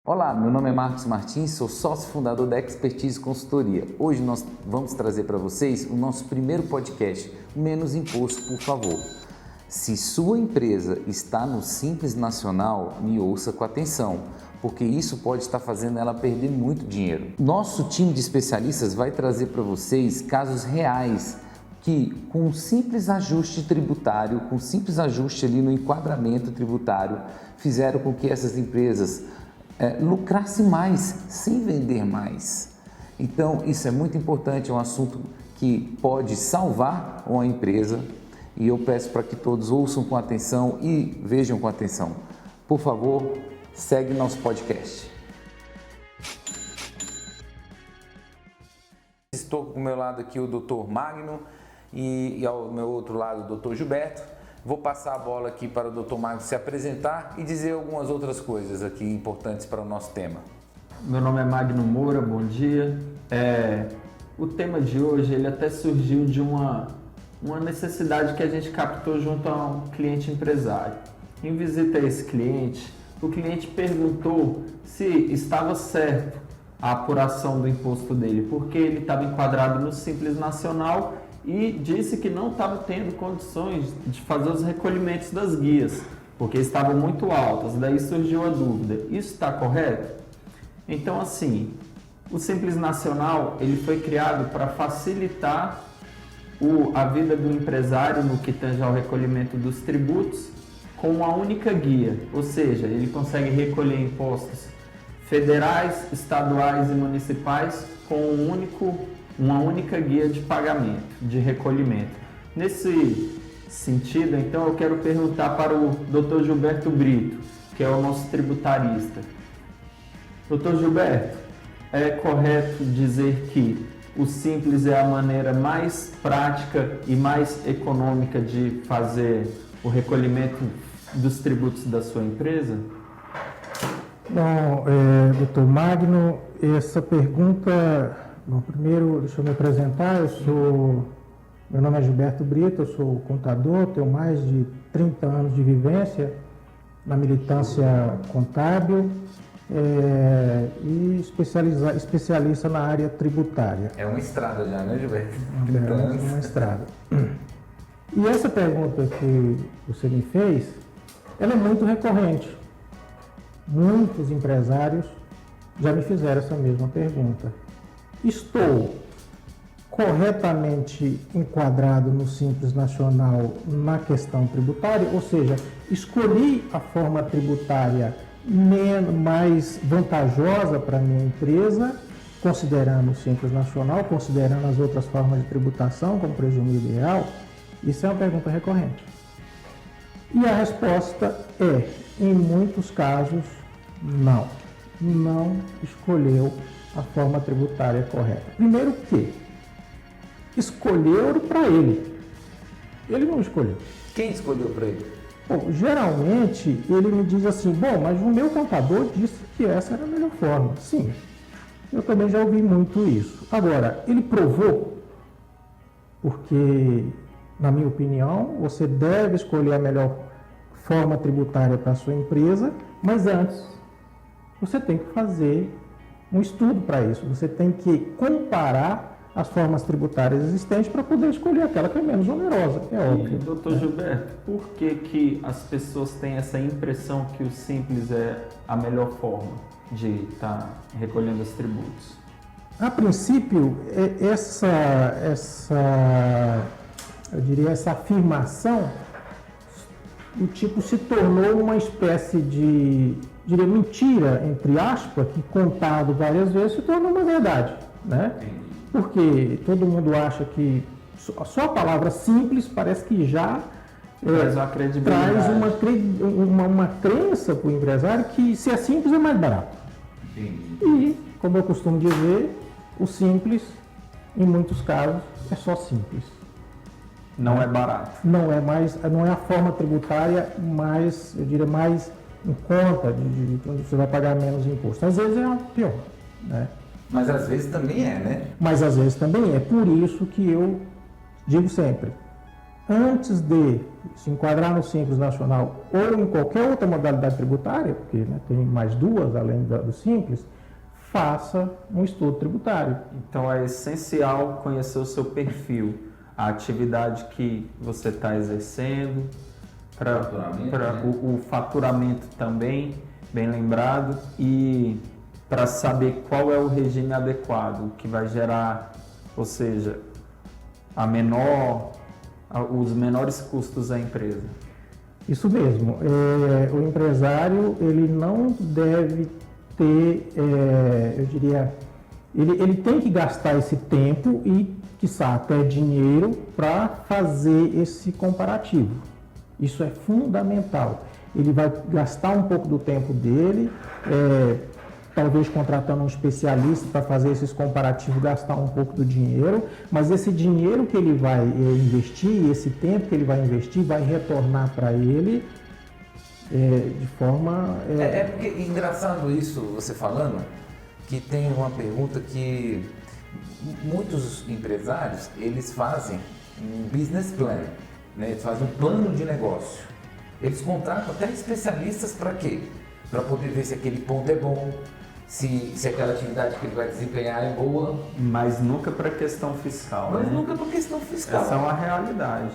Olá, meu nome é Marcos Martins, sou sócio fundador da Expertise Consultoria. Hoje nós vamos trazer para vocês o nosso primeiro podcast, Menos Imposto, por favor. Se sua empresa está no Simples Nacional, me ouça com atenção, porque isso pode estar fazendo ela perder muito dinheiro. Nosso time de especialistas vai trazer para vocês casos reais que, com um simples ajuste tributário, com um simples ajuste ali no enquadramento tributário, fizeram com que essas empresas lucrassem mais sem vender mais. Então, isso é muito importante, é um assunto que pode salvar uma empresa e eu peço para que todos ouçam com atenção e vejam com atenção. Por favor, segue nosso podcast. Estou com o meu lado aqui o Dr. Magno e ao meu outro lado o Dr. Gilberto. Vou passar a bola aqui para o Dr. Magno se apresentar e dizer algumas outras coisas aqui importantes para o nosso tema. Meu nome é Magno Moura, bom dia. O tema de hoje ele até surgiu de uma necessidade que a gente captou junto a um cliente empresário. Em visita a esse cliente, o cliente perguntou se estava certo a apuração do imposto dele, porque ele estava enquadrado no Simples Nacional e disse que não estava tendo condições de fazer os recolhimentos das guias, porque estavam muito altas. Daí surgiu a dúvida, isso está correto? Então, assim, o Simples Nacional ele foi criado para facilitar a vida do empresário no que tange ao recolhimento dos tributos com uma única guia, ou seja, ele consegue recolher impostos federais, estaduais e municipais com uma única guia de pagamento, de recolhimento. Nesse sentido, então, eu quero perguntar para o Dr. Gilberto Brito, que é o nosso tributarista. Dr. Gilberto, é correto dizer que o Simples é a maneira mais prática e mais econômica de fazer o recolhimento dos tributos da sua empresa? Bom, Dr. Magno, essa pergunta... Bom, primeiro, deixa eu me apresentar. Meu nome é Gilberto Brito, eu sou contador, tenho mais de 30 anos de vivência na militância contábil e especialista na área tributária. É uma estrada já, né, Gilberto? É uma estrada. E essa pergunta que você me fez, ela é muito recorrente. Muitos empresários já me fizeram essa mesma pergunta. Estou corretamente enquadrado no Simples Nacional na questão tributária, ou seja, escolhi a forma tributária mais vantajosa para a minha empresa, considerando o Simples Nacional, considerando as outras formas de tributação, como presumido e real? Isso é uma pergunta recorrente. E a resposta é, em muitos casos, não. Não escolheu a forma tributária correta. Primeiro que escolheram para ele. Ele não escolheu. Quem escolheu para ele? Bom, geralmente ele me diz assim, bom, mas o meu contador disse que essa era a melhor forma. Sim, eu também já ouvi muito isso. Agora, ele provou, porque, na minha opinião, você deve escolher a melhor forma tributária para a sua empresa, mas antes você tem que fazer um estudo para isso. Você tem que comparar as formas tributárias existentes para poder escolher aquela que é menos onerosa, é óbvio. Doutor Gilberto, por que as pessoas têm essa impressão que o Simples é a melhor forma de estar recolhendo os tributos? A princípio, eu diria, essa afirmação, o tipo se tornou uma espécie de, diria, mentira, entre aspas, que contado várias vezes se tornou uma verdade, né? Porque todo mundo acha que só a palavra simples parece que já traz uma crença para o empresário que se é simples é mais barato. E, como eu costumo dizer, o simples, em muitos casos, é só simples. Não é barato. Não é a forma tributária mais, eu diria, mais em conta de onde você vai pagar menos imposto. Às vezes é a pior, né? Mas às vezes também é, né? Mas às vezes também é. Por isso que eu digo sempre, antes de se enquadrar no Simples Nacional ou em qualquer outra modalidade tributária, porque né, tem mais duas além do Simples, faça um estudo tributário. Então é essencial conhecer o seu perfil, a atividade que você está exercendo, para o faturamento também, bem lembrado, e para saber qual é o regime adequado, que vai gerar, ou seja, os menores custos à empresa. Isso mesmo. O empresário ele não deve ter, eu diria, ele tem que gastar esse tempo e, quiçá, até dinheiro para fazer esse comparativo. Isso é fundamental. Ele vai gastar um pouco do tempo dele, talvez contratando um especialista para fazer esses comparativos, gastar um pouco do dinheiro, mas esse dinheiro que ele vai investir, esse tempo que ele vai investir, vai retornar para ele de forma... Porque engraçado isso, você falando, que tem uma pergunta que muitos empresários, eles fazem um business plan, né? Eles fazem um plano de negócio. Eles contratam até especialistas para quê? Para poder ver se aquele ponto é bom, se aquela atividade que ele vai desempenhar é boa. Mas nunca para questão fiscal. Mas né? nunca para questão fiscal. Essa é uma realidade.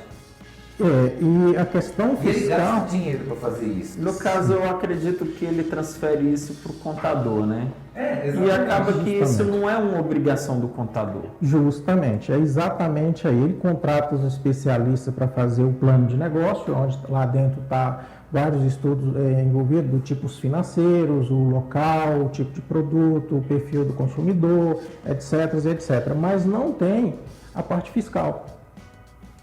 E a questão fiscal... E ele gasta dinheiro para fazer isso. No caso, eu acredito que ele transfere isso para o contador, né? Exatamente. E acaba que isso não é uma obrigação do contador. Justamente, é exatamente aí. Ele contrata os especialistas para fazer o plano de negócio, onde lá dentro está vários estudos envolvidos, do tipos financeiros, o local, o tipo de produto, o perfil do consumidor, etc, etc. Mas não tem a parte fiscal.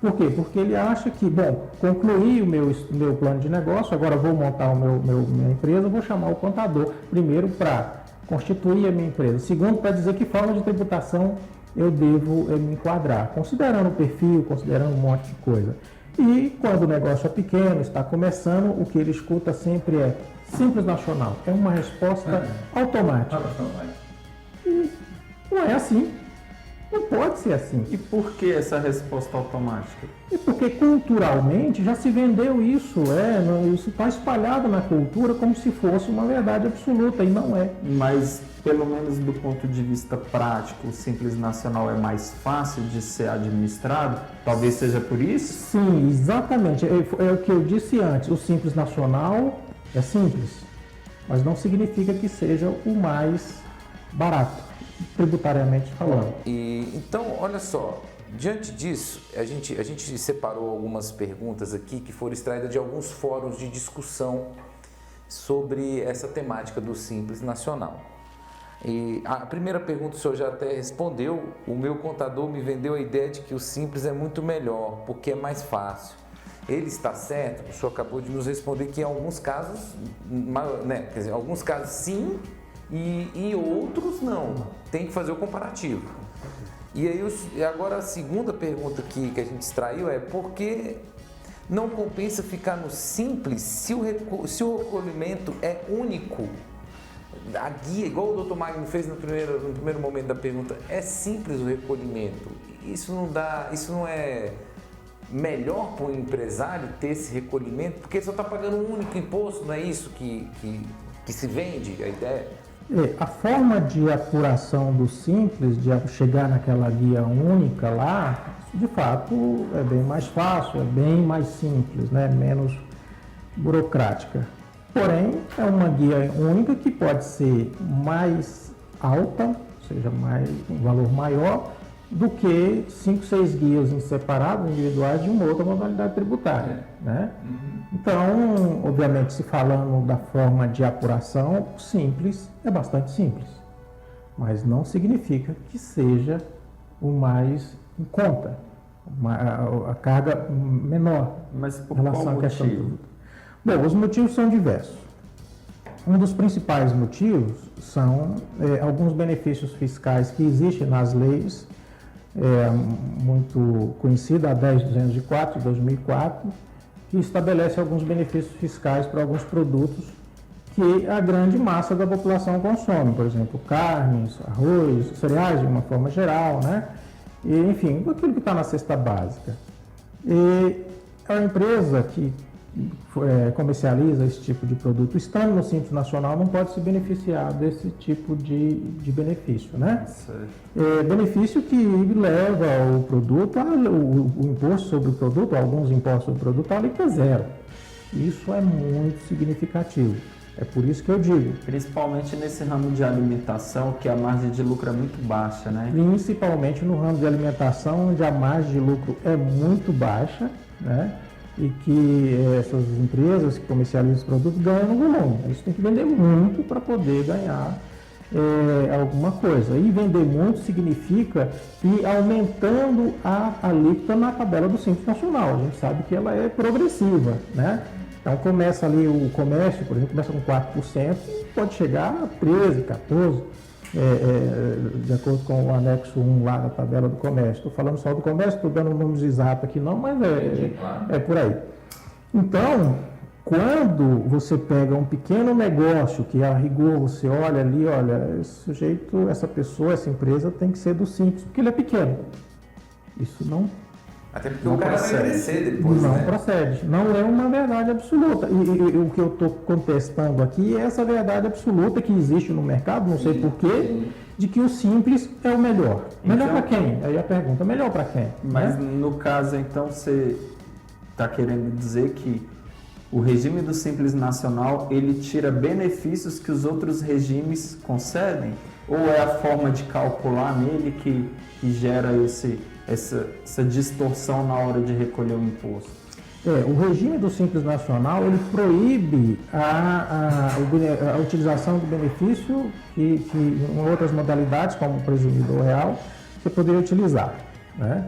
Por quê? Porque ele acha que, bom, concluí o meu plano de negócio, agora vou montar minha empresa, vou chamar o contador, primeiro para constituir a minha empresa, segundo para dizer que forma de tributação eu devo me enquadrar, considerando o perfil, considerando um monte de coisa. E quando o negócio é pequeno, está começando, o que ele escuta sempre é Simples Nacional, é uma resposta automática. E não é assim. Não pode ser assim. E por que essa resposta automática? E porque culturalmente já se vendeu isso, isso está espalhado na cultura como se fosse uma verdade absoluta, e não é. Mas, pelo menos do ponto de vista prático, o Simples Nacional é mais fácil de ser administrado? Talvez seja por isso? Sim, exatamente. É o que eu disse antes, o Simples Nacional é simples, mas não significa que seja o mais barato, tributariamente falando. Então, olha só, diante disso, a gente separou algumas perguntas aqui que foram extraídas de alguns fóruns de discussão sobre essa temática do Simples Nacional. E a primeira pergunta o senhor já até respondeu: o meu contador me vendeu a ideia de que o Simples é muito melhor, porque é mais fácil. Ele está certo? O senhor acabou de nos responder que em alguns casos, né, quer dizer, alguns casos sim, e outros não. Tem que fazer o comparativo. E aí, agora a segunda pergunta que a gente extraiu é: por que não compensa ficar no Simples se o recolhimento é único? A guia, igual o Dr. Magno fez no primeiro momento da pergunta, é simples o recolhimento. Isso não é melhor para o empresário ter esse recolhimento? Porque ele só está pagando um único imposto, não é isso que se vende, a ideia? A forma de apuração do Simples, de chegar naquela guia única lá, de fato é bem mais fácil, é bem mais simples, né? Menos burocrática. Porém, é uma guia única que pode ser mais alta, ou seja, um valor maior, do que 5, 6 guias em separado, individuais, de uma outra modalidade tributária, né? Então, obviamente, se falando da forma de apuração, simples é bastante simples, mas não significa que seja o mais em conta, a carga menor. Mas por em relação qual à questão motivo? do... Bom, os motivos são diversos. Um dos principais motivos são alguns benefícios fiscais que existem nas leis, muito conhecida, a 10.204 de 2004, que estabelece alguns benefícios fiscais para alguns produtos que a grande massa da população consome, por exemplo, carnes, arroz, cereais de uma forma geral, né? E, enfim, aquilo que está na cesta básica. E a empresa que comercializa esse tipo de produto, estando no Simples Nacional, não pode se beneficiar desse tipo de benefício, né? Benefício que leva o produto, o imposto sobre o produto, alguns impostos sobre o produto, a alíquota zero. Isso é muito significativo. É por isso que eu digo. Principalmente nesse ramo de alimentação, que a margem de lucro é muito baixa, né? Principalmente no ramo de alimentação, onde a margem de lucro é muito baixa, né? E que essas empresas que comercializam esse produto ganham no volume. Eles têm que vender muito para poder ganhar alguma coisa. E vender muito significa ir aumentando a alíquota na tabela do Simples Nacional. A gente sabe que ela é progressiva, né? Então começa ali o comércio, por exemplo, começa com 4% e pode chegar a 13%, 14%, de acordo com o anexo 1 lá da tabela do comércio. Estou falando só do comércio, estou dando números exatos aqui não, mas é por aí. Então, quando você pega um pequeno negócio que a rigor você olha ali, olha, esse sujeito, essa pessoa, essa empresa tem que ser do Simples, porque ele é pequeno. Isso não Até porque o cara vai crescer depois, não né? procede. Não é uma verdade absoluta. E o que eu estou contestando aqui é essa verdade absoluta que existe no mercado, não sei porquê, de que o Simples é o melhor. Melhor para quem? Aí a pergunta, melhor para quem? Mas no caso, então, você está querendo dizer que o regime do Simples Nacional, ele tira benefícios que os outros regimes concedem? Ou é a forma de calcular nele que gera essa distorção na hora de recolher o imposto? O regime do Simples Nacional, ele proíbe a utilização do benefício que em outras modalidades, como o presumível real, você poderia utilizar, né?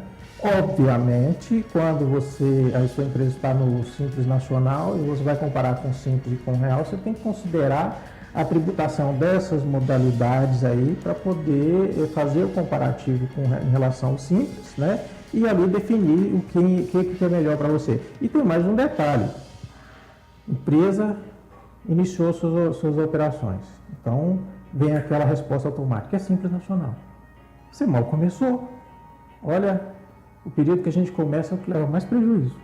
Obviamente, quando a sua empresa está no Simples Nacional e você vai comparar com o Simples e com o Real, você tem que considerar a tributação dessas modalidades aí para poder fazer o comparativo em relação ao Simples, né? E ali definir o que é melhor para você. E tem mais um detalhe. Empresa iniciou suas operações. Então, vem aquela resposta automática. É Simples Nacional. Você mal começou. Olha, o período que a gente começa é o que leva mais prejuízo.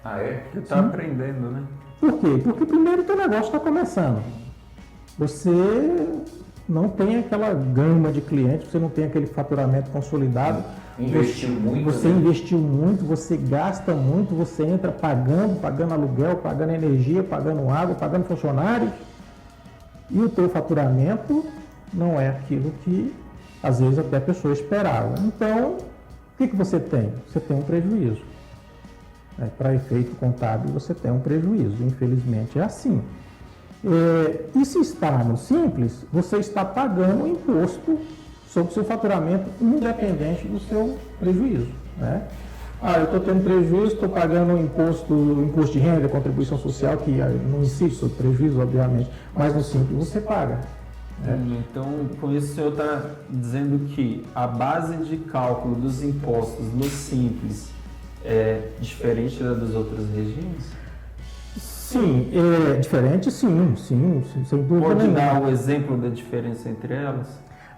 Ah, é? Você está aprendendo, né? Por quê? Porque primeiro o teu negócio está começando. Você não tem aquela gama de clientes, você não tem aquele faturamento consolidado. Investiu muito. Você investiu muito, você gasta muito, você entra pagando aluguel, pagando energia, pagando água, pagando funcionários. E o teu faturamento não é aquilo que, às vezes, até a pessoa esperava. Então, o que você tem? Você tem um prejuízo. Para efeito contábil, você tem um prejuízo. Infelizmente, é assim. E se está no Simples, você está pagando o imposto sobre o seu faturamento, independente do seu prejuízo, né? Eu estou tendo prejuízo, estou pagando imposto de renda, contribuição social, que não incide sobre prejuízo, obviamente, mas no Simples você paga. Então, com isso o senhor está dizendo que a base de cálculo dos impostos no Simples é diferente da dos outros regimes? Sim, é diferente, sim, sem dúvida Pode nenhuma. dar um exemplo da diferença entre elas?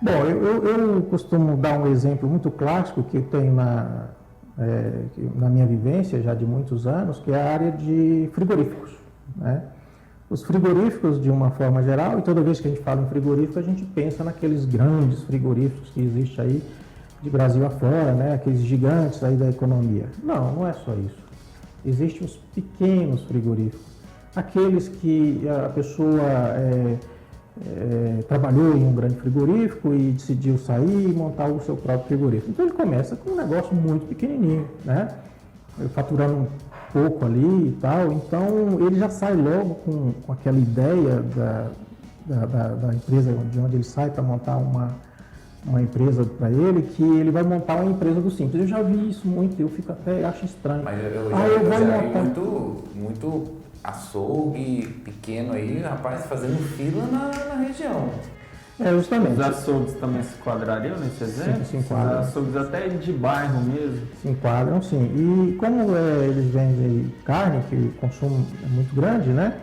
Bom, eu costumo dar um exemplo muito clássico que eu tenho na minha vivência já de muitos anos, que é a área de frigoríficos, né? Os frigoríficos, de uma forma geral, e toda vez que a gente fala em frigorífico, a gente pensa naqueles grandes frigoríficos que existem aí de Brasil afora, né? Aqueles gigantes aí da economia. Não é só isso. Existem os pequenos frigoríficos, aqueles que a pessoa trabalhou em um grande frigorífico e decidiu sair e montar o seu próprio frigorífico. Então ele começa com um negócio muito pequenininho, né? Faturando um pouco ali e tal. Então ele já sai logo com aquela ideia da empresa de onde ele sai para montar uma empresa para ele, que ele vai montar uma empresa do Simples. Eu já vi isso muito, eu acho estranho. Mas eu já vi muito açougue pequeno aí, rapaz, fazendo fila na região. Justamente. Os açougues também se enquadrariam nesse exemplo? Se enquadram. Os açougues até de bairro mesmo? Se enquadram, sim. E como eles vendem carne, que o consumo é muito grande, né?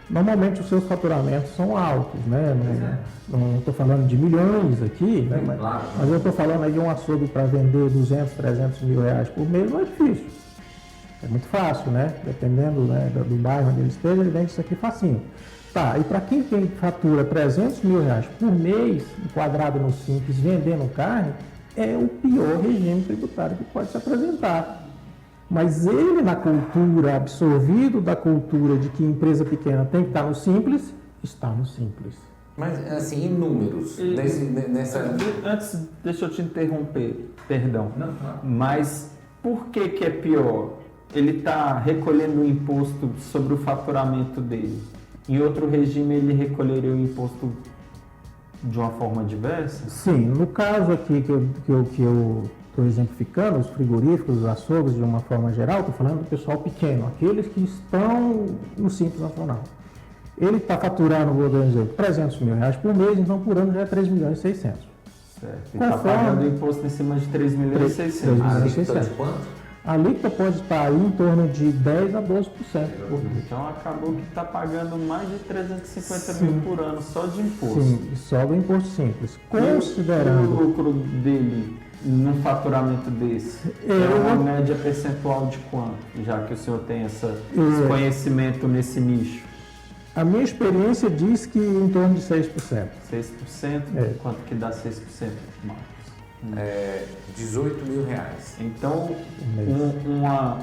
Normalmente os seus faturamentos são altos, né? Não estou falando de milhões aqui, né? Mas eu estou falando aí de um açougue para vender 200, 300 mil reais por mês, não é difícil. É muito fácil, né? Dependendo, né, do bairro onde ele esteja, ele vende isso aqui facinho. Tá, e para quem tem fatura 300 mil reais por mês, enquadrado no Simples, vendendo carne, é o pior regime tributário que pode se apresentar. Mas ele, na cultura, absorvido da cultura de que empresa pequena tem que estar no Simples, está no Simples. Mas, assim, em números, Antes, deixa eu te interromper, perdão. Mas por que é pior? Ele está recolhendo o imposto sobre o faturamento dele. Em outro regime, ele recolheria o imposto de uma forma diversa? Sim, no caso aqui que eu estou exemplificando, os frigoríficos, os açougues, de uma forma geral, estou falando do pessoal pequeno, aqueles que estão no Simples Nacional. Ele está faturando, vou dar um exemplo, 300 mil reais por mês, então por ano já é 3 milhões e 600. Certo. E está pagando imposto em cima de 3 milhões e 600. A alíquota de quanto? A alíquota pode estar aí em torno de 10% a 12%. Então acabou que está pagando mais de 350 mil por ano só de imposto. Sim, só do imposto simples. Considerando o lucro dele num faturamento desse, é uma média percentual de quanto? Já que o senhor tem esse conhecimento nesse nicho. A minha experiência diz que em torno de 6%. 6%? Quanto que dá 6%, Marcos? 18 mil reais. Então,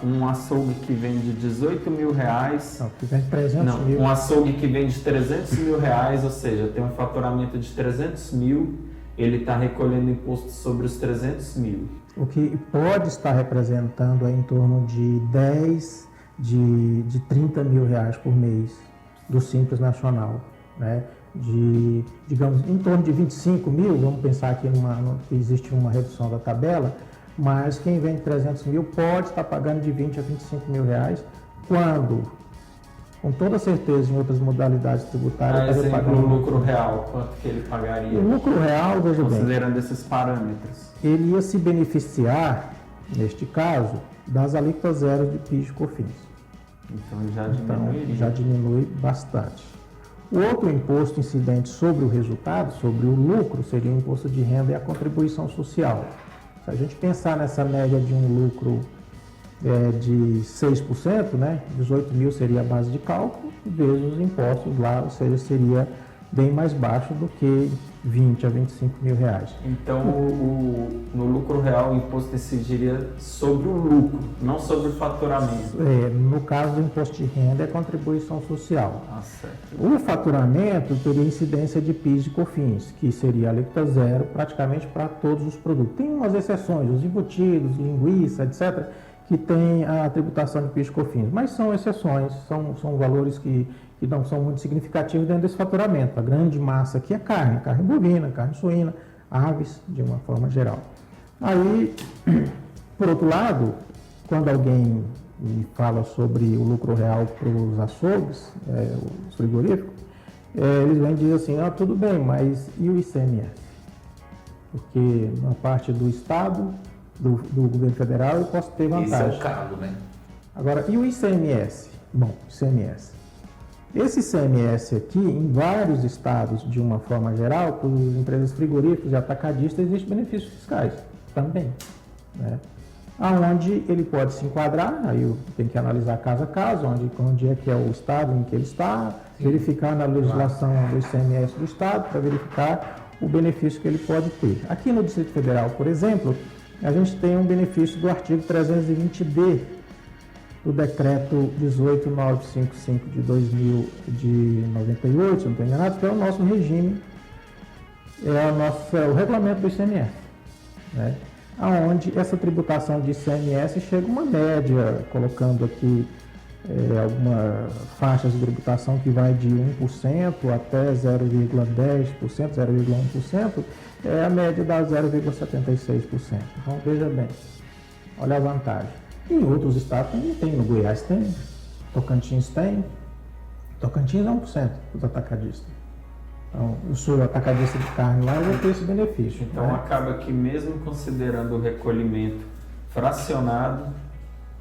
um açougue que vende 18 mil reais... Não, que vende 300 mil. Um açougue que vende 300 mil reais, ou seja, tem um faturamento de 300 mil, ele está recolhendo imposto sobre os 300 mil. O que pode estar representando é em torno de 10, de 30 mil reais por mês do Simples Nacional, né? Digamos, em torno de 25 mil, vamos pensar aqui que existe uma redução da tabela, mas quem vende 300 mil pode estar pagando de 20 a 25 mil reais, quando, com toda certeza, em outras modalidades tributárias... Por exemplo, o lucro real, quanto que ele pagaria? O lucro real, veja bem, considerando esses parâmetros. Ele ia se beneficiar, neste caso, das alíquotas zero de PIS e COFINS. Então já diminui bastante. O outro imposto incidente sobre o resultado, sobre o lucro, seria o imposto de renda e a contribuição social. Se a gente pensar nessa média de um lucro de 6%, né, 18 mil seria a base de cálculo, vezes os impostos lá, ou seja, seria bem mais baixo do que 20 a 25 mil reais. Então, no lucro real, o imposto incidiria sobre o lucro, não sobre o faturamento. No caso do imposto de renda, é contribuição social. Certo. O faturamento teria incidência de PIS e COFINS, que seria a alíquota zero praticamente para todos os produtos. Tem umas exceções, os embutidos, linguiça, etc., que tem a tributação de PIS e COFINS, mas são exceções, são valores que não são muito significativos dentro desse faturamento. A grande massa aqui é carne bovina, carne suína, aves, de uma forma geral. Aí, por outro lado, quando alguém me fala sobre o lucro real para os açougues, os frigoríficos, eles vêm e dizem assim, tudo bem, mas e o ICMS? Porque na parte do Estado, do governo federal, eu posso ter vantagem. Esse é o calo, né? Agora, e o ICMS? Bom, ICMS. Esse ICMS aqui, em vários estados, de uma forma geral, para as empresas frigoríficas e atacadistas, existem benefícios fiscais também, né? Aonde ele pode se enquadrar, aí eu tenho que analisar caso a caso, onde é que é o estado em que ele está, verificar na legislação do ICMS do estado, para verificar o benefício que ele pode ter. Aqui no Distrito Federal, por exemplo, a gente tem um benefício do artigo 320D, do decreto 18955 de 98, se não estou enganado, que é o nosso regime, o regulamento do ICMS, né? Onde essa tributação de ICMS chega a uma média, colocando aqui algumas faixas de tributação que vai de 1% até 0,10%, 0,1%, a média dá 0,76%. Então, veja bem, olha a vantagem. Em outros estados não tem, no Goiás tem, Tocantins tem. Tocantins é 1% dos atacadistas. Então, eu sou atacadista de carne lá, eu vou ter esse benefício. Então, né? Acaba que mesmo considerando o recolhimento fracionado,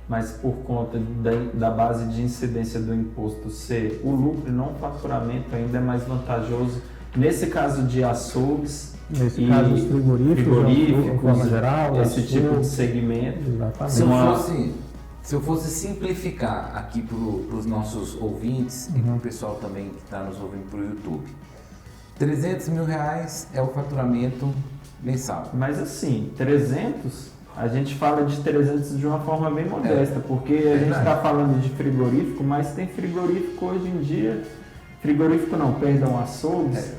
mas por conta da base de incidência do imposto ser o lucro e não o faturamento, ainda é mais vantajoso. Nesse caso de açougues, nesse caso dos frigoríficos, de forma geral, esse tipo de segmento. Exatamente. Se eu fosse Se eu fosse simplificar aqui para os nossos ouvintes e para o pessoal também que está nos ouvindo para o YouTube, R$300 mil é o faturamento mensal. Mas assim, 300, a gente fala de 300 de uma forma bem modesta, porque a gente está falando de frigorífico, mas tem frigorífico hoje em dia, açougues,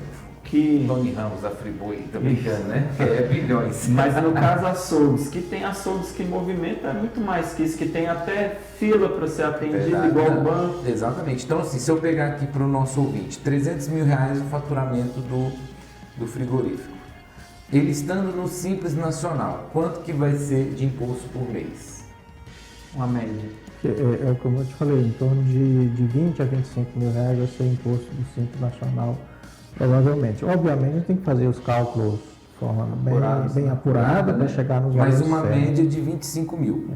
que... Tony Ramos, da Friboi, tô brincando, né? É bilhões. Mas no caso açougues, que tem açougues que movimentam muito mais que isso, que tem até fila para ser atendido, igual o banco. Exatamente. Então assim, se eu pegar aqui para o nosso ouvinte, R$300 mil o faturamento do frigorífico. Ele estando no Simples Nacional, quanto que vai ser de imposto por mês? Uma média. Como eu te falei, em torno de 20 a 25 mil reais vai ser imposto do Simples Nacional, provavelmente. Obviamente, a gente tem que fazer os cálculos de forma bem apurada para chegar nos valores certos. Mas uma certos. média de 25 mil.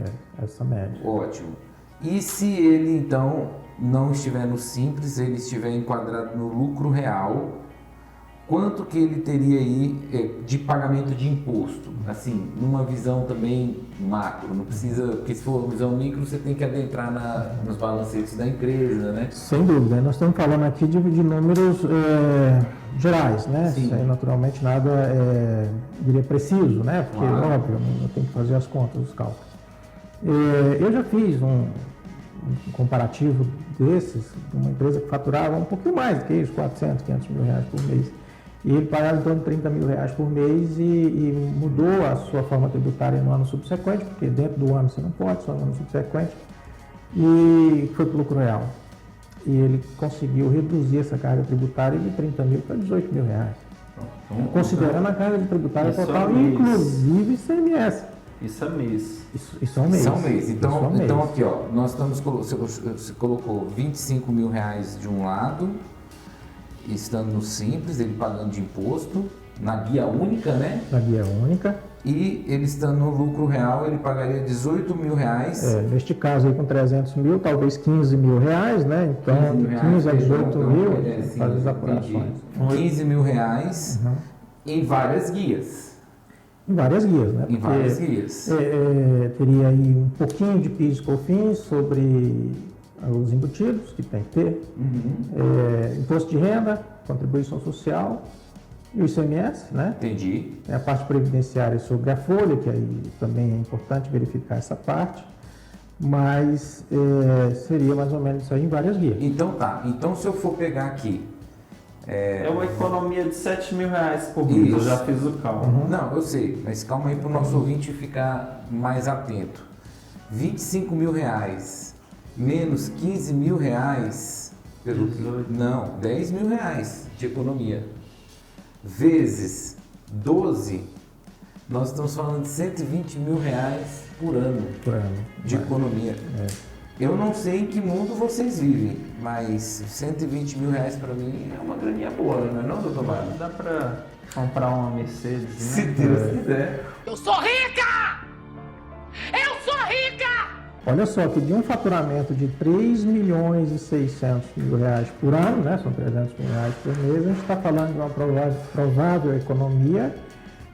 Essa média. Ótimo. E se ele, então, não estiver no Simples, ele estiver enquadrado no lucro real, quanto que ele teria aí de pagamento de imposto? Assim, numa visão também macro, não precisa, porque se for uma visão micro, você tem que adentrar nos balancetes da empresa, né? Sem dúvida, nós estamos falando aqui de números gerais, né? Sim. Sem naturalmente nada, diria, preciso, né? Porque, óbvio, eu tenho que fazer as contas, os cálculos. Eu já fiz um comparativo desses, de uma empresa que faturava um pouquinho mais do que isso, 400, 500 mil reais por mês. E ele pagava em torno de 30 mil reais por mês e mudou a sua forma tributária no ano subsequente, porque dentro do ano você não pode, só no ano subsequente, e foi para o lucro real. E ele conseguiu reduzir essa carga tributária de 30 mil para 18 mil reais. Considerando a carga tributária total, inclusive ICMS. Isso é mês. Isso é um mês. São mês. Então aqui, ó, nós estamos, você colocou 25 mil reais de um lado, estando no Simples, ele pagando de imposto, na guia única, né? Na guia única. E ele estando no lucro real, ele pagaria 18 mil reais. Neste caso aí com 300 mil, talvez 15 mil reais, né? Então, 15 a 18 mil, faz as apurações. 15 mil reais em várias guias. Em várias guias, né? Em várias guias. Teria aí um pouquinho de PIS e COFINS sobre os embutidos, que tem que ter, imposto de renda, contribuição social e o ICMS, né? Entendi. A parte previdenciária sobre a folha, que aí também é importante verificar essa parte, mas seria mais ou menos isso aí em várias guias. Então tá, então se eu for pegar aqui... É uma economia de 7 mil reais por mês, eu já fiz o cálculo. Não, eu sei, mas calma aí para o nosso ouvinte ficar mais atento. 25 mil reais menos 15 mil reais, não, 10 mil reais de economia, vezes 12, nós estamos falando de 120 mil reais por ano de economia. Eu não sei em que mundo vocês vivem, mas 120 mil reais para mim é uma graninha boa, não é não, doutor Mário? Dá para comprar uma Mercedes, né? Se Deus quiser. Eu sou rica! Eu sou rica! Olha só, que de um faturamento de 3 milhões e 600 mil reais por ano, né, são 300 mil reais por mês, a gente está falando de uma provável economia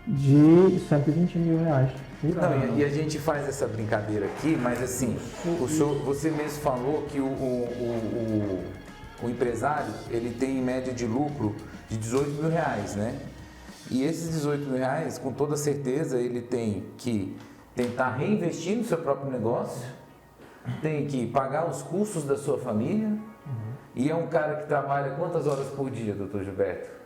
de 120 mil reais por ano. Não, e a gente faz essa brincadeira aqui, mas assim, você mesmo falou que o empresário, ele tem em média de lucro de 18 mil reais, né? E esses 18 mil reais, com toda certeza, ele tem que tentar reinvestir no seu próprio negócio, tem que pagar os custos da sua família, e é um cara que trabalha quantas horas por dia, doutor Gilberto?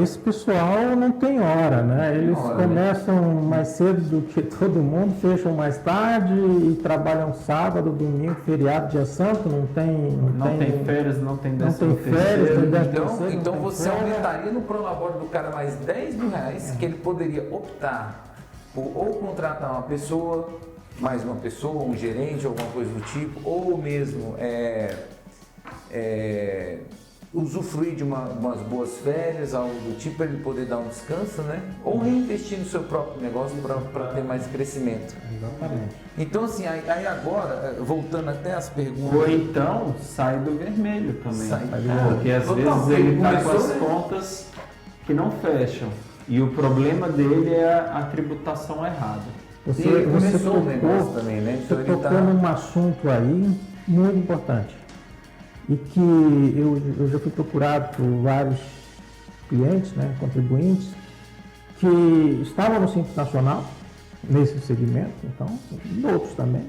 Esse pessoal não tem hora, né? Eles começam mais cedo do que todo mundo, fecham mais tarde e trabalham sábado, domingo, feriado, dia santo, não tem férias, não tem férias. Então você aumentaria no prolabore do cara mais 10 mil reais, que ele poderia optar por ou contratar uma pessoa, mais uma pessoa, um gerente, alguma coisa do tipo, ou mesmo usufruir de umas boas férias, algo do tipo, para ele poder dar um descanso, né? Ou reinvestir no seu próprio negócio para ter mais crescimento. Exatamente. Então, assim, aí agora, voltando até as perguntas... Ou então, sai do vermelho também. Porque às Total, vezes ele está com as né? contas que não fecham. E o problema dele é a tributação errada. Você começou o negócio também, né? Você tocou num assunto aí muito importante. E que eu já fui procurado por vários clientes, né, contribuintes, que estavam no Simples Nacional, nesse segmento, então, e outros também,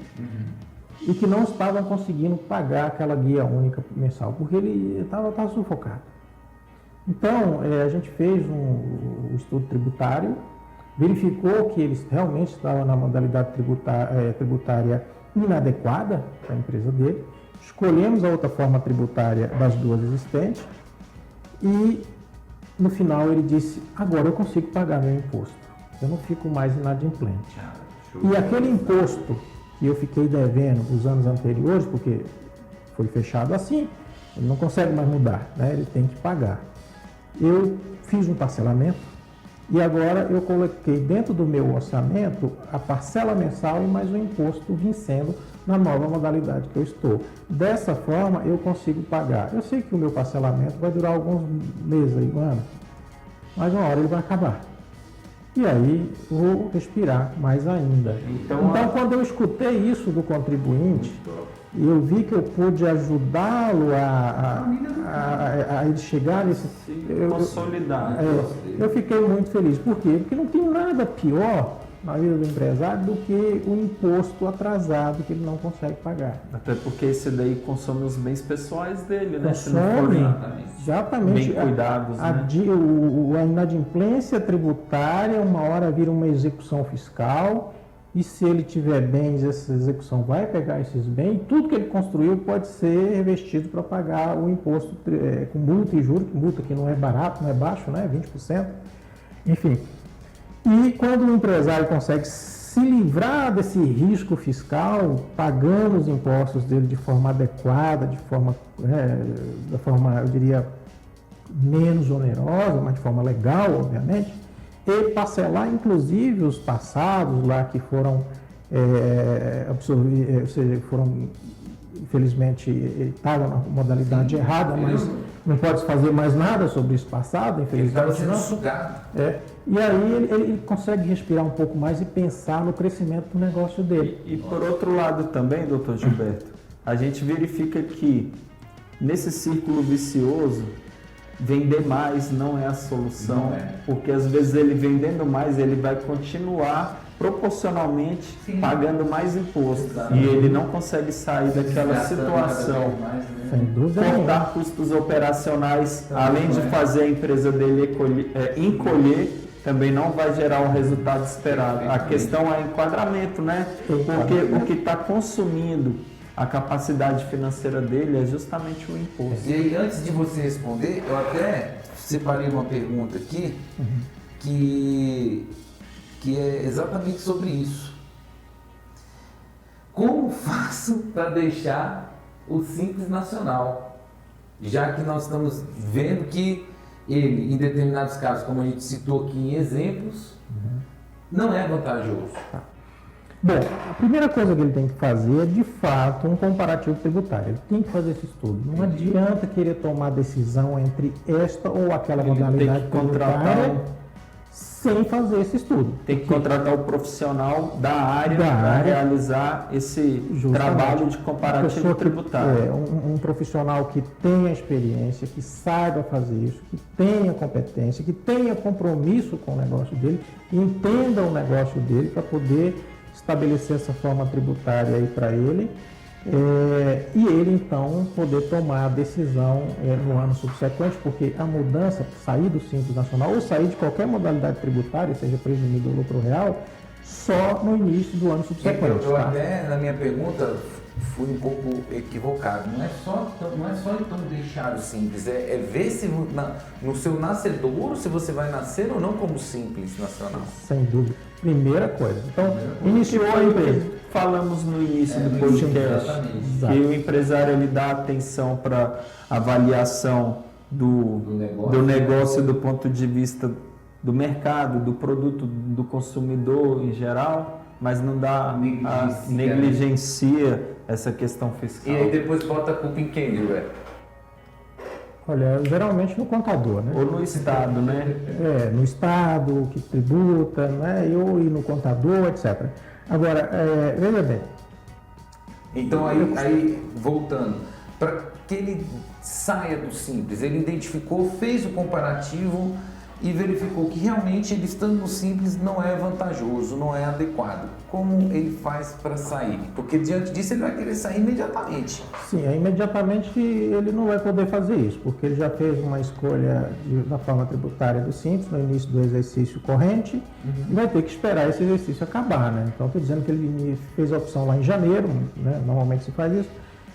e que não estavam conseguindo pagar aquela guia única mensal, porque ele estava sufocado. Então, a gente fez um estudo tributário, verificou que eles realmente estavam na modalidade tributária inadequada para a empresa dele, escolhemos a outra forma tributária das duas existentes e, no final, ele disse, agora eu consigo pagar meu imposto, eu não fico mais inadimplente. E aquele imposto que eu fiquei devendo os anos anteriores, porque foi fechado assim, ele não consegue mais mudar, né? Ele tem que pagar. Eu fiz um parcelamento e agora eu coloquei dentro do meu orçamento a parcela mensal e mais o imposto vencendo na nova modalidade que eu estou. Dessa forma eu consigo pagar. Eu sei que o meu parcelamento vai durar alguns meses aí, um ano, mas uma hora ele vai acabar. E aí vou respirar mais ainda. Então quando eu escutei isso do contribuinte, e eu vi que eu pude ajudá-lo a ele chegar nesse... consolidar. Eu fiquei muito feliz. Por quê? Porque não tem nada pior na vida do empresário do que o imposto atrasado que ele não consegue pagar. Até porque esse daí consome os bens pessoais dele, né? Consome, exatamente. Bem cuidados, né? A inadimplência tributária, uma hora vira uma execução fiscal, e se ele tiver bens, essa execução vai pegar esses bens, tudo que ele construiu pode ser revestido para pagar o imposto com multa e juros, multa que não é barato, não é baixo, né? 20%, enfim. E quando o empresário consegue se livrar desse risco fiscal, pagando os impostos dele de forma adequada, da forma, eu diria, menos onerosa, mas de forma legal, obviamente, e parcelar, inclusive, os passados lá que foram absorvidos, ou seja, foram, infelizmente, estavam na modalidade errada, mas não pode fazer mais nada sobre isso passado, infelizmente. Ele estava sendo sugado. E aí ele consegue respirar um pouco mais e pensar no crescimento do negócio dele. E por outro lado também, doutor Gilberto, a gente verifica que nesse círculo vicioso, vender mais não é a solução, porque às vezes ele vendendo mais, ele vai continuar proporcionalmente pagando mais imposto. E ele não consegue sair daquela situação. Sem dúvida Cortar custos operacionais, além de fazer a empresa dele encolher, também não vai gerar o resultado esperado. A questão é enquadramento, né? Porque o que está consumindo a capacidade financeira dele é justamente o imposto. E aí, antes de você responder, eu até separei uma pergunta aqui que é exatamente sobre isso. Como faço para deixar o Simples Nacional? Já que nós estamos vendo que ele, em determinados casos, como a gente citou aqui em exemplos, não é vantajoso. Bom, a primeira coisa que ele tem que fazer é, de fato, um comparativo tributário. Ele tem que fazer esse estudo. Não adianta querer tomar decisão entre esta ou aquela modalidade tributária sem fazer esse estudo. Tem que contratar o profissional da área para realizar esse trabalho de comparativo tributário. Um profissional que tenha experiência, que saiba fazer isso, que tenha competência, que tenha compromisso com o negócio dele, entenda o negócio dele para poder estabelecer essa forma tributária aí para ele e ele então poder tomar a decisão no ano subsequente, porque a mudança, sair do Simples Nacional ou sair de qualquer modalidade tributária, seja presumido ou lucro real, só no início do ano subsequente. Eu até, na minha pergunta, fui um pouco equivocado. Não é só então deixar o Simples, é ver se no seu nascedouro se você vai nascer ou não como Simples Nacional. Sem dúvida. Primeira coisa. Então, iniciou a empresa. Falamos no início do podcast que o empresário ele dá atenção para avaliação do negócio do ponto de vista do mercado, do produto, do consumidor em geral, mas não dá negligencia essa questão fiscal. E aí depois bota a culpa em quem, Gilberto? Olha, geralmente no contador, né? Ou no estado, né? No estado que tributa, né? E no contador, etc. Agora, veja bem. Então aí voltando, para que ele saia do Simples, ele identificou, fez o comparativo e verificou que realmente ele estando no Simples não é vantajoso, não é adequado. Como ele faz para sair? Porque diante disso ele vai querer sair imediatamente. Sim, imediatamente ele não vai poder fazer isso, porque ele já fez uma escolha da forma tributária do Simples no início do exercício corrente e vai ter que esperar esse exercício acabar, né? Então estou dizendo que ele fez a opção lá em janeiro, né? Normalmente se faz isso,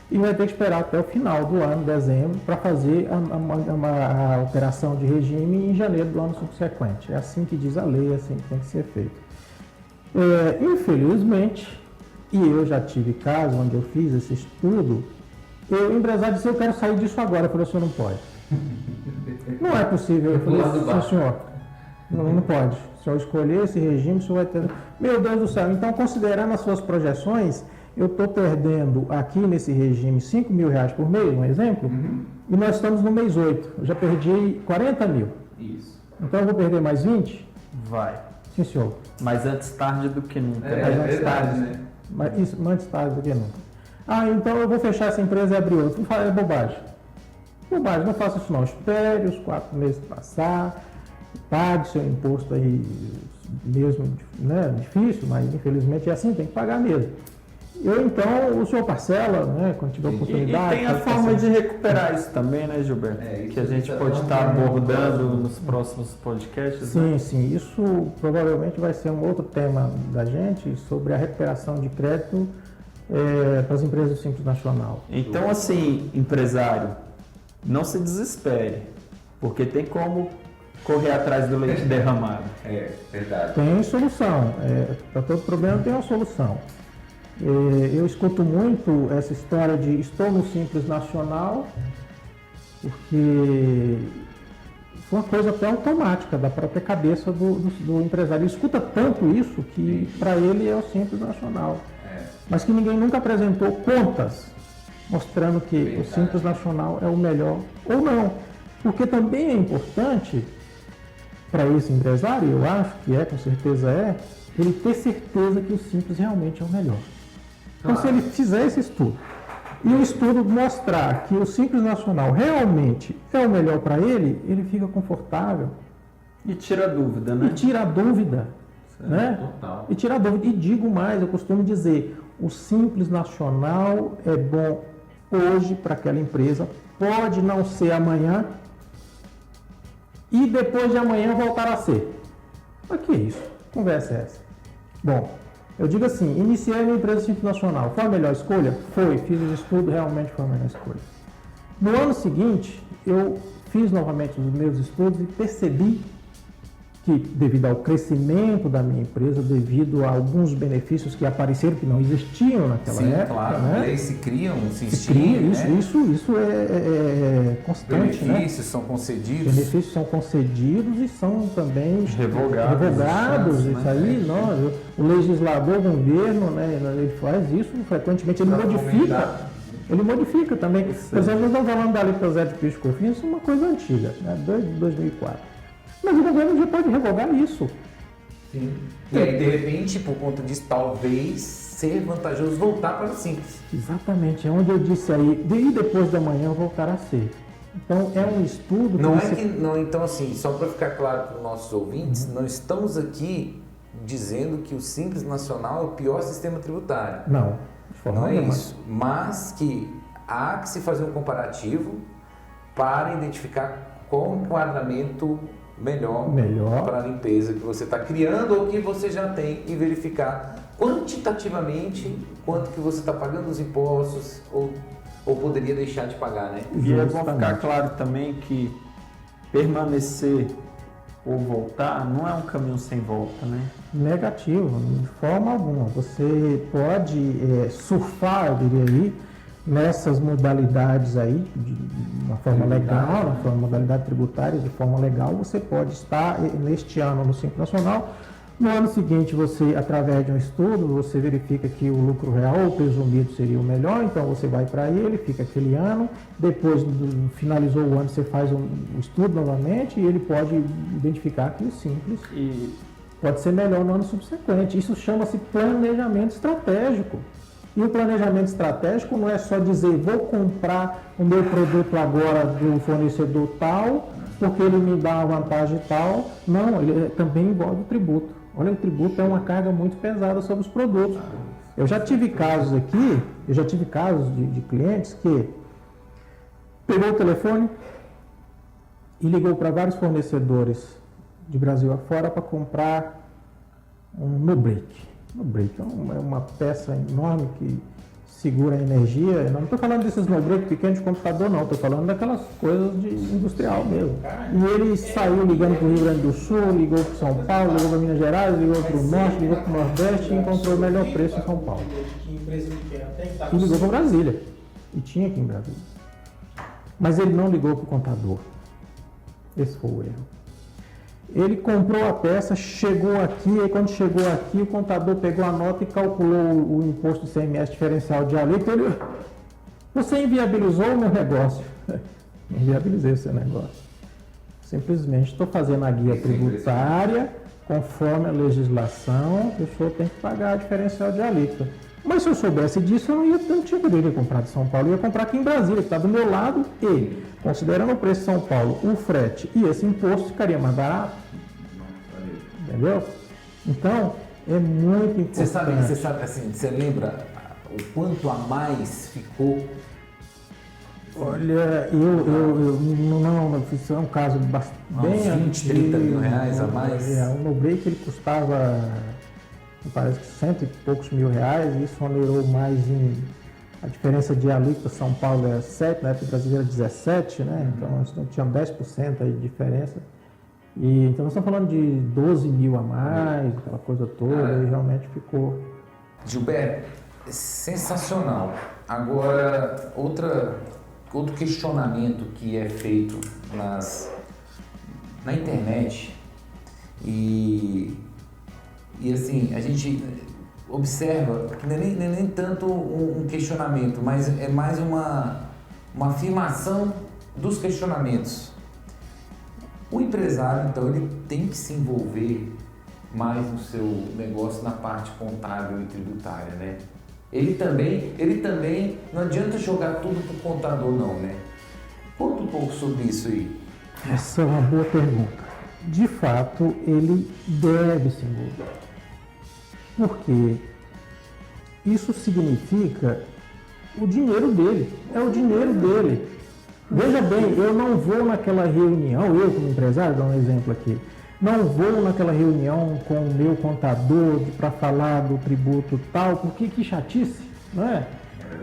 e vai ter que esperar até o final do ano, dezembro, para fazer a alteração de regime em janeiro do ano subsequente. É assim que diz a lei, é assim que tem que ser feito. Infelizmente, e eu já tive caso onde eu fiz esse estudo, o empresário disse: eu quero sair disso agora. Eu falei: o senhor não pode. Não é possível. Eu falei: sim, senhor, não pode. Se o senhor escolher esse regime, o senhor vai ter... Meu Deus do céu, então considerando as suas projeções, eu estou perdendo aqui nesse regime R$5 mil por mês, um exemplo, e nós estamos no mês 8. Eu já perdi 40 mil. Isso. Então eu vou perder mais 20? Vai. Sim, senhor. Mas antes tarde do que nunca. É verdade, né? Mas isso, antes tarde do que nunca. Então eu vou fechar essa empresa e abrir outra. É bobagem. Bobagem, não faça isso não. Espere os 4 meses passar, pague seu imposto aí, mesmo, né? Difícil, mas infelizmente é assim, tem que pagar mesmo. Então, o senhor parcela, né, quando tiver oportunidade. E tem a forma de recuperar isso também, né, Gilberto? Que a gente pode estar abordando nos próximos podcasts. Sim, né? sim. Isso provavelmente vai ser um outro tema da gente sobre a recuperação de crédito para as empresas do Simples Nacional. Então, assim, empresário, não se desespere, porque tem como correr atrás do leite derramado. É verdade. Tem solução. Para todo problema tem uma solução. Eu escuto muito essa história de estou no Simples Nacional, porque foi uma coisa até automática da própria cabeça do empresário. Ele escuta tanto isso que para ele é o Simples Nacional. Mas que ninguém nunca apresentou contas mostrando que o Simples Nacional é o melhor ou não. Porque também é importante para esse empresário, eu acho que com certeza ele ter certeza que o Simples realmente é o melhor. Então, se ele fizer esse estudo e o estudo mostrar que o Simples Nacional realmente é o melhor para ele, ele fica confortável. E tira a dúvida, né? E tira a dúvida. Né? Total. E tira a dúvida. E digo mais, eu costumo dizer, o Simples Nacional é bom hoje para aquela empresa, pode não ser amanhã e depois de amanhã voltar a ser. Mas que isso? Conversa é essa? Bom, eu digo assim, iniciei minha empresa Simples Nacional. Foi a melhor escolha? Foi. Fiz o estudo, realmente foi a melhor escolha. No ano seguinte, eu fiz novamente os meus estudos e percebi que, devido ao crescimento da minha empresa, devido a alguns benefícios que apareceram, que não existiam naquela época. Claro, né? leis se criam, se cria, né? isso é constante. Benefícios são concedidos. Benefícios são concedidos e são também revogados. Isso aí, o legislador, o governo, né, ele faz isso frequentemente, ele modifica também. Por exemplo, nós estamos falando da lei do Zé de Pisco Cofins, isso é uma coisa antiga, né, desde 2004. Mas o governo já pode revogar isso. Sim. E aí, de repente, por conta disso, talvez ser vantajoso voltar para o Simples. Exatamente, é onde eu disse aí, e depois da manhã voltar a ser. Então, é um estudo... Então, assim, só para ficar claro para os nossos ouvintes, não estamos aqui dizendo que o Simples Nacional é o pior sistema tributário. Não, de forma não é nenhuma. isso. Mas que há que se fazer um comparativo para identificar qual o enquadramento melhor para a limpeza que você está criando ou que você já tem e verificar quantitativamente quanto que você está pagando os impostos ou poderia deixar de pagar, né? E é bom ficar claro também que permanecer ou voltar não é um caminho sem volta, né? Negativo, de forma alguma. Você pode surfar, eu diria aí, nessas modalidades aí, de uma forma legal, modalidade tributária de forma legal, você pode estar neste ano no Simples Nacional, No ano seguinte, você, através de um estudo, você verifica que o lucro real ou presumido seria o melhor, então você vai para ele, fica aquele ano, depois finalizou o ano, você faz o estudo novamente e ele pode identificar que o simples E pode ser melhor no ano subsequente. Isso chama-se planejamento estratégico. E o planejamento estratégico não é só dizer, vou comprar o meu produto agora do fornecedor tal, porque ele me dá uma vantagem tal. Não, ele também envolve o tributo. Olha, o tributo é uma carga muito pesada sobre os produtos. Eu já tive casos aqui, de clientes que pegou o telefone e ligou para vários fornecedores de Brasil afora para comprar um no-break. No-break é uma peça enorme que segura a energia. Eu não estou falando desses no-break pequenos de computador, não. Estou falando daquelas coisas de industrial mesmo. E ele saiu ligando para o Rio Grande do Sul, ligou para São Paulo, ligou para Minas Gerais, ligou para o Norte, ligou para o Nordeste e encontrou o melhor preço em São Paulo. E ligou para Brasília. E tinha aqui em Brasília. Mas ele não ligou para o contador. Esse foi o erro. Ele comprou a peça, chegou aqui, e quando chegou aqui, o contador pegou a nota e calculou o imposto CMS diferencial de alíquota. Você inviabilizou o meu negócio. Inviabilizei o seu negócio. Simplesmente estou fazendo a guia tributária, conforme a legislação, o senhor tem que pagar a diferencial de alíquota. Mas se eu soubesse disso, eu não tinha poderia comprar de São Paulo, eu ia comprar aqui em Brasília, que está do meu lado, e, considerando o preço de São Paulo, o frete e esse imposto, ficaria mais barato. Entendeu? Então, é muito importante. Você sabe assim, você lembra o quanto a mais ficou? Olha, não, isso é um caso bem uns 20, 30 mil reais a mais? O no-break ele custava, parece que 100 e poucos mil reais, e isso onerou mais em... A diferença de alíquota São Paulo é 7, na época brasileira 17, né? Então nós tínhamos 10% aí de diferença. E, então nós estamos falando de 12 mil a mais, aquela coisa toda, e realmente ficou... Gilberto, sensacional. Agora, outro questionamento que é feito na internet e assim, a gente observa que não é nem tanto um questionamento, mas é mais uma afirmação dos questionamentos. O empresário, então, ele tem que se envolver mais no seu negócio na parte contábil e tributária, né? Ele também, não adianta jogar tudo para o contador não, né? Conta um pouco sobre isso aí. Essa é uma boa pergunta. De fato, ele deve se envolver. Porque isso significa o dinheiro dele, é o dinheiro dele. Veja bem, eu não vou naquela reunião, eu como empresário, dá um exemplo aqui, não vou naquela reunião com o meu contador para falar do tributo tal, porque que chatice, não é?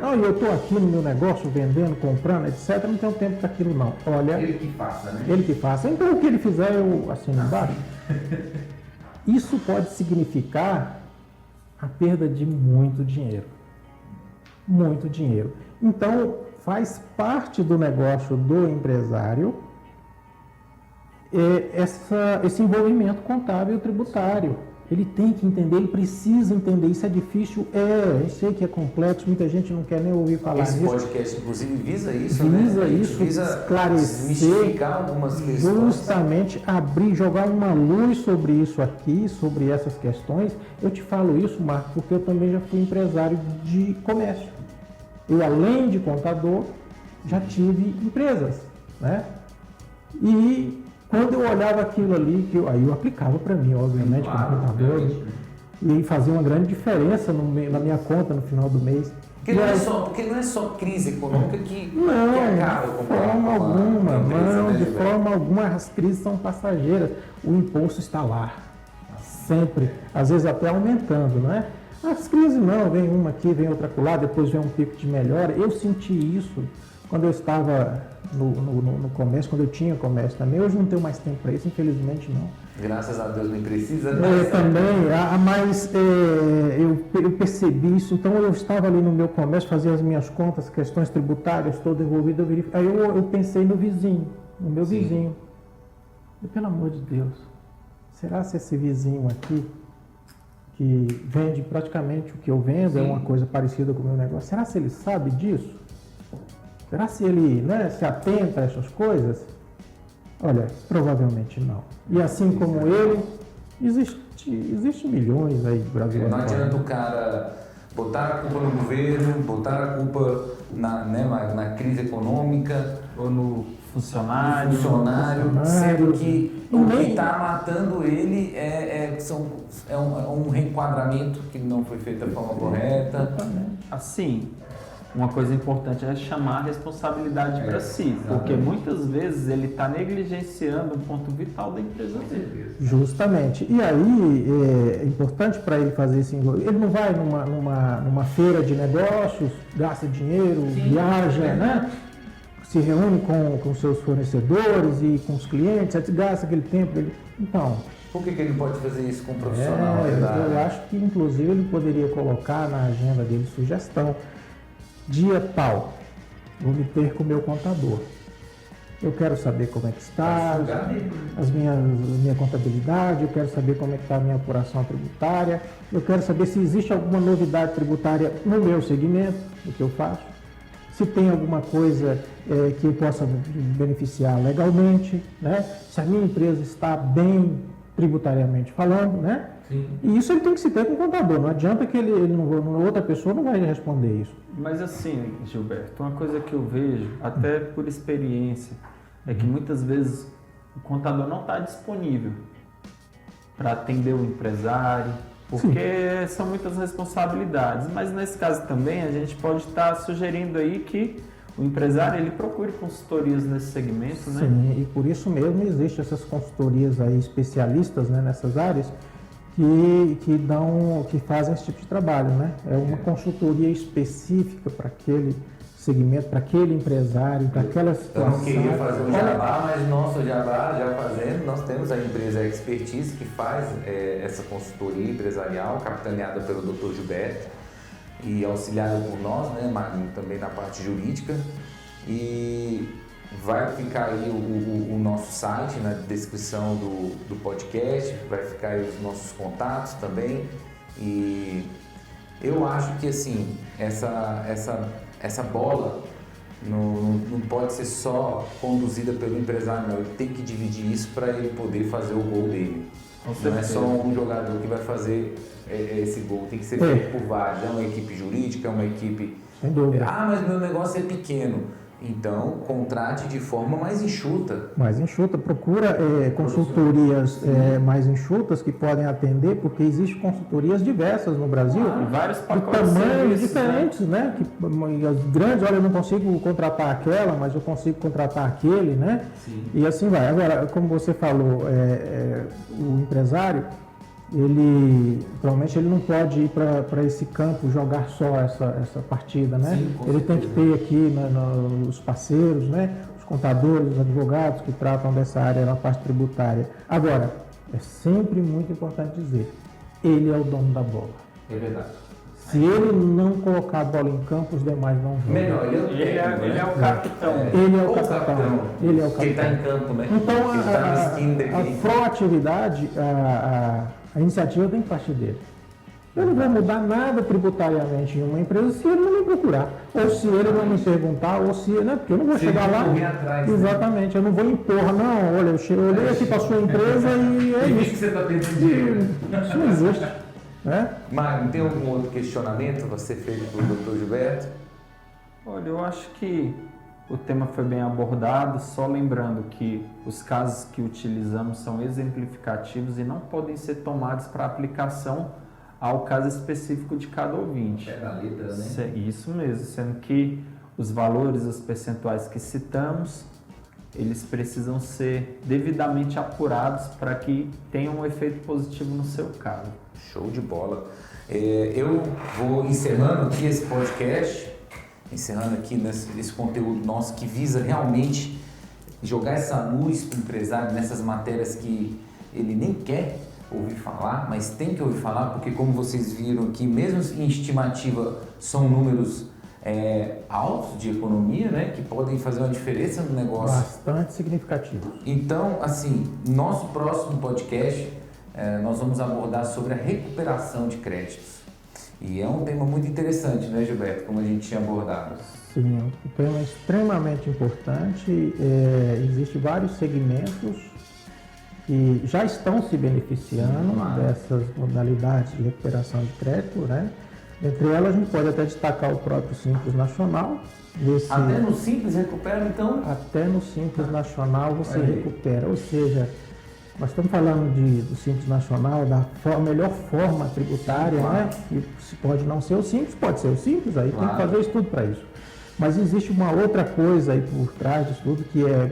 Não, eu estou aqui no meu negócio, vendendo, comprando, etc, não tenho tempo para aquilo não. Olha, Ele que faça, né? Ele que faça. Então o que ele fizer eu assino embaixo. Isso pode significar a perda de muito dinheiro. Muito dinheiro. Então, faz parte do negócio do empresário esse envolvimento contábil e tributário. Ele tem que entender, ele precisa entender. Isso é difícil? Eu sei que é complexo, muita gente não quer nem ouvir falar Esse nisso. podcast, inclusive, visa isso, Visa né? isso, esclarecer, desmistificar algumas questões. Justamente abrir, jogar uma luz sobre isso aqui, sobre essas questões. Eu te falo isso, Marco, porque eu também já fui empresário de comércio. Eu, além de contador, já tive empresas, né? E quando eu olhava aquilo ali, aí eu aplicava para mim, obviamente, como contador, e fazia uma grande diferença na minha conta no final do mês. Porque não é só crise econômica que acaba com de forma alguma, as crises são passageiras. O imposto está lá, sempre, às vezes até aumentando, não é? As crises não, vem uma aqui, vem outra acolá, depois vem um pico de melhora. Eu senti isso quando eu estava no comércio, quando eu tinha comércio também. Hoje não tenho mais tempo para isso, infelizmente não. Graças a Deus nem precisa, né? Mas eu percebi isso, então eu estava ali no meu comércio, fazia as minhas contas, questões tributárias, todo envolvido, aí eu pensei no vizinho, no meu vizinho. E, pelo amor de Deus, será se esse vizinho aqui que vende praticamente o que eu vendo, é uma coisa parecida com o meu negócio. Será que ele sabe disso? Será se ele, né, se atenta a essas coisas? Olha, provavelmente não. E assim como ele, existe milhões aí brasileiros. Não adianta o cara botar a culpa no governo, botar a culpa na crise econômica ou no funcionário, sendo que o que está matando ele é um reenquadramento que não foi feito da forma correta. Assim, uma coisa importante é chamar a responsabilidade para si, porque muitas vezes ele está negligenciando um ponto vital da empresa dele. Justamente. E aí é importante para ele fazer isso. Ele não vai numa feira de negócios, gasta dinheiro, viaja, né? Se reúne com seus fornecedores e com os clientes, gasta aquele tempo dele. Então, por que ele pode fazer isso com um profissional? Eu acho que inclusive ele poderia colocar na agenda dele sugestão. Dia tal, vou me ter com o meu contador. Eu quero saber como é que está minha contabilidade, eu quero saber como é que está a minha apuração tributária, eu quero saber se existe alguma novidade tributária no meu segmento, do que eu faço, se tem alguma coisa que eu possa beneficiar legalmente, né? Se a minha empresa está bem tributariamente falando, né? Sim. E isso ele tem que se ter com o contador, não adianta que outra pessoa não vai responder isso. Mas assim, Gilberto, uma coisa que eu vejo, até por experiência, é que muitas vezes o contador não está disponível para atender o empresário, porque são muitas responsabilidades. Mas nesse caso também a gente pode estar sugerindo aí que o empresário ele procure consultorias nesse segmento, né? Sim, e por isso mesmo existem essas consultorias aí especialistas, né, nessas áreas que fazem esse tipo de trabalho, né? É uma consultoria específica para aquele segmento, para aquele empresário, para aquela situação. Eu não queria fazer o jabá, mas nosso jabá já fazendo, nós temos a empresa Expertise que faz essa consultoria empresarial, capitaneada pelo Dr. Gilberto e auxiliada por nós, né, Magno, também na parte jurídica. E vai ficar aí o nosso site na descrição do podcast, vai ficar aí os nossos contatos também. E eu acho que assim, essa bola não pode ser só conduzida pelo empresário, não. Ele tem que dividir isso para ele poder fazer o gol dele. Não é só um jogador que vai fazer esse gol, tem que ser feito por vários. É uma equipe jurídica, é uma equipe... Sem dúvida. Mas meu negócio é pequeno. Então, contrate de forma mais enxuta. Mais enxuta, procura consultorias mais enxutas que podem atender, porque existem consultorias diversas no Brasil, vários de pacotes tamanhos diferentes, né? As grandes, olha, eu não consigo contratar aquela, mas eu consigo contratar aquele, né? Sim. E assim vai. Agora, como você falou, o empresário, provavelmente ele não pode ir para esse campo jogar só essa partida, né? Sim, ele tem que ter aqui os parceiros, né? Os contadores, os advogados que tratam dessa área na parte tributária. Agora, é sempre muito importante dizer, ele é o dono da bola. É verdade. Se ele não colocar a bola em campo, os demais não vão. Melhor, ele é o capitão. Ele é o capitão. Ele é o capitão. Que está em campo, né? Então, a proatividade, a iniciativa tem que partir dele. Eu não vou mudar nada tributariamente em uma empresa se ele não me procurar, ou se ele não me perguntar, ou se, né, porque eu não vou chegar lá. Atrás, exatamente, eu não vou impor, não. Olha, eu olhei aqui para a sua empresa e é isso. que você está tendo dinheiro. Isso não existe. Né? Magno, tem algum outro questionamento você feito pelo Dr. Gilberto? Olha, eu acho que o tema foi bem abordado, só lembrando que os casos que utilizamos são exemplificativos e não podem ser tomados para aplicação ao caso específico de cada ouvinte. É da letra, né? Isso mesmo, sendo que os valores, os percentuais que citamos, eles precisam ser devidamente apurados para que tenham um efeito positivo no seu caso. Show de bola. Eu vou encerrando aqui esse podcast, encerrando aqui esse conteúdo nosso que visa realmente jogar essa luz para o empresário nessas matérias que ele nem quer ouvir falar, mas tem que ouvir falar, porque como vocês viram aqui, mesmo em estimativa, são números altos de economia, né, que podem fazer uma diferença no negócio. Bastante significativo. Então, assim, nosso próximo podcast nós vamos abordar sobre a recuperação de créditos. E é um tema muito interessante, né, Gilberto, como a gente tinha abordado. Sim, é um tema extremamente importante. Existem vários segmentos que já estão se beneficiando dessas modalidades de recuperação de crédito, né? Entre elas, a gente pode até destacar o próprio Simples Nacional. Até no Simples recupera, então? Até no Simples Nacional você recupera, ou seja, nós estamos falando do Simples Nacional, da melhor forma tributária, né? Que pode não ser o Simples, pode ser o Simples, aí tem que fazer o estudo para isso. Mas existe uma outra coisa aí por trás disso tudo que é,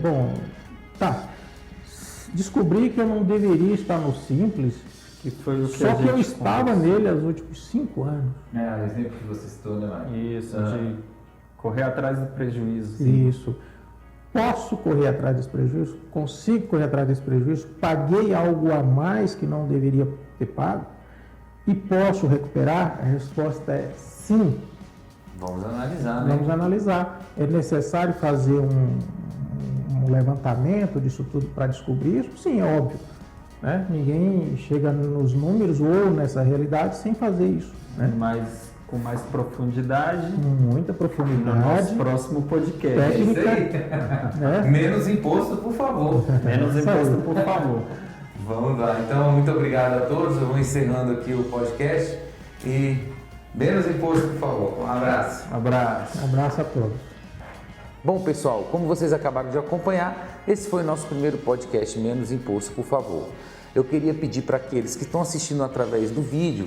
descobri que eu não deveria estar no Simples, que foi o que só que eu estava nele os últimos 5 anos. O exemplo que você citou, né, Mário? Isso, de correr atrás do prejuízo. Isso. Posso correr atrás desse prejuízo? Consigo correr atrás desse prejuízo? Paguei algo a mais que não deveria ter pago? E posso recuperar? A resposta é sim. Vamos analisar, né? Vamos analisar. É necessário fazer um levantamento disso tudo para descobrir isso? Sim, é óbvio. Né? Ninguém chega nos números ou nessa realidade sem fazer isso. Né? Mas com mais profundidade. Muita profundidade. No nosso próximo podcast. Técnica, né? Menos imposto, por favor. Menos imposto, por favor. Vamos lá. Então, muito obrigado a todos. Eu vou encerrando aqui o podcast. E menos imposto, por favor. Um abraço. Abraço a todos. Bom, pessoal, como vocês acabaram de acompanhar, esse foi o nosso primeiro podcast Menos Imposto, por favor. Eu queria pedir para aqueles que estão assistindo através do vídeo,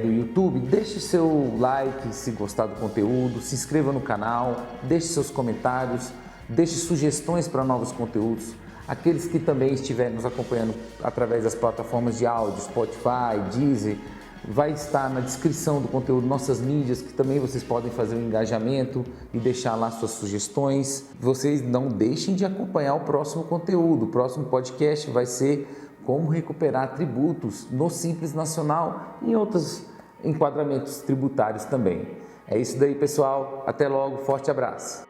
do YouTube, deixe seu like se gostar do conteúdo, se inscreva no canal, deixe seus comentários, deixe sugestões para novos conteúdos. Aqueles que também estiverem nos acompanhando através das plataformas de áudio, Spotify, Deezer, vai estar na descrição do conteúdo nossas mídias, que também vocês podem fazer um engajamento e deixar lá suas sugestões. Vocês não deixem de acompanhar o próximo conteúdo. O próximo podcast vai ser como recuperar tributos no Simples Nacional e em outros enquadramentos tributários também. É isso daí, pessoal. Até logo. Forte abraço.